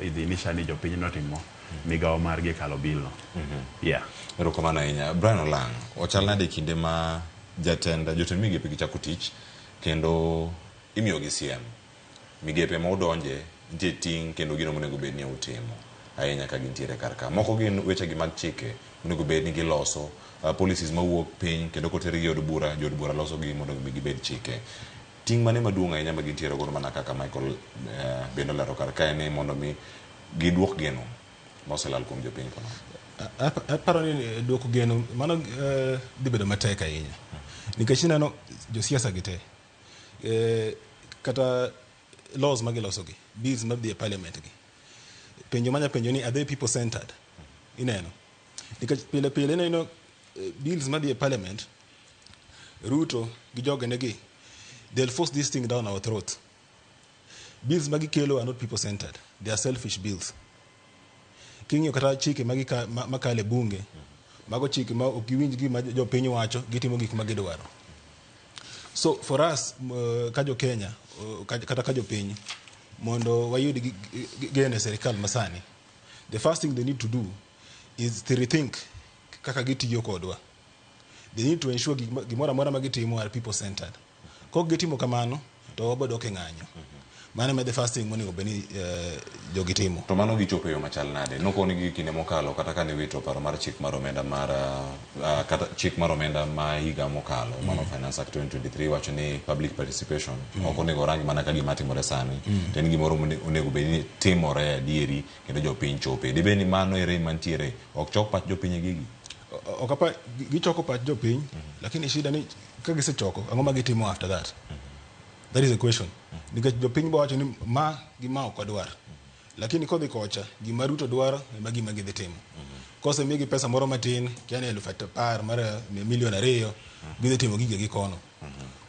idhinisha ni jopiny notimo migawo margi kalo bill no. Yeah. Erokamano ahinya. Brian Olang, ochal nade kinde ma jotend migepe gichako tich kendo imiyogi siem. Migepe ma udonje nitie ting' kendo gino monego bed ni utimo ahinya ka gintiere kar ka. Moko gin wechegi mag chike monego bed ni giloso, policies mawuok piny kendo kotergi od bura, jod bura losogi mondo gibed chike. Ting' mane maduong' ahinya ma gintiere godo mana kaka Michael bende olero kar ka en mondo mi giduok geno moselal kuom jopiny kono. Aparo ni duoko geno mano dhi bedo matek ahinya nikech ineno josiasa gi te kata laws ma gilosogi, bills ma dhi e parliament gi, penjo manya penjo ni are they people centered? Ineno nikech pile pile ineno bills ma dhi e parliament, Ruto gi jogenegi, they'll force this thing down our throats. Bills ma gikelo are not people centered, they are selfish bills. King'iyo kata chike makale bunge, mago chike ma ok giwinj gima jopiny wacho, gitimo gik ma gidwaro. So for us ka jo Kenya kata ka jopiny mondo wayud gene serikal masani, the first thing they need to do is to rethink kaka gitiyo kodwa. They need to ensure gimoro amora ma gitimo are people centered. Kok gitimo kamano to wabodo ke ng'anyo. Mano me the first thing monego beni jogitimo. To mano gichopo yo machal nade. Nokoni gi kinde mokalo kata kane wito paro mar chik mar omenda mar kata chik mar omenda ma higa mokalo, Mano Finance Act 2023 wacho ni public participation ok onego rangi mana ka gima timore sani. To en gimoro onego beni timore adieri kendo jopiny chope. Dibe ni mano ere mantiere ok chok pach jopiny gigi. Ok apa gichoko pach jopiny, lakini shida ni ka gisechoko ang'o ma gitimo after that? That is the question. Nikech jopiny bo wacho ni ma gima ok odwar. Lakini kodhi kocha gima Ruto dwaro ema gima gidhi timo. Kose migi pesa moro matin, kiani 10,000 mara milion 2, gidhi timo gige gi kono.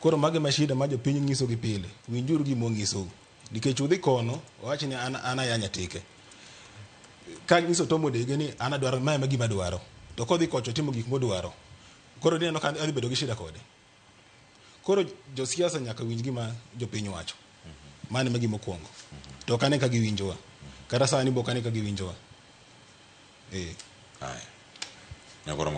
Koro mage mashida ma jopiny nyiso gi pile. Winjuru gimo nyiso. Nikech udhi kono, wacho ni ana yanya tike. Ka nyiso Tomo Dege ni ana dwaro ma ema gima dwaro. To kodhi kocha timo gik modwaro. Koro dineno ka adhi bedo gi shida kode. Koro josiasa nyaka winj gima jopiny wacho. Mane ma gima okuongo. To kane ka giwinjowa. Kata sani bo kane ka giwinjowa. Ai. Nyakoro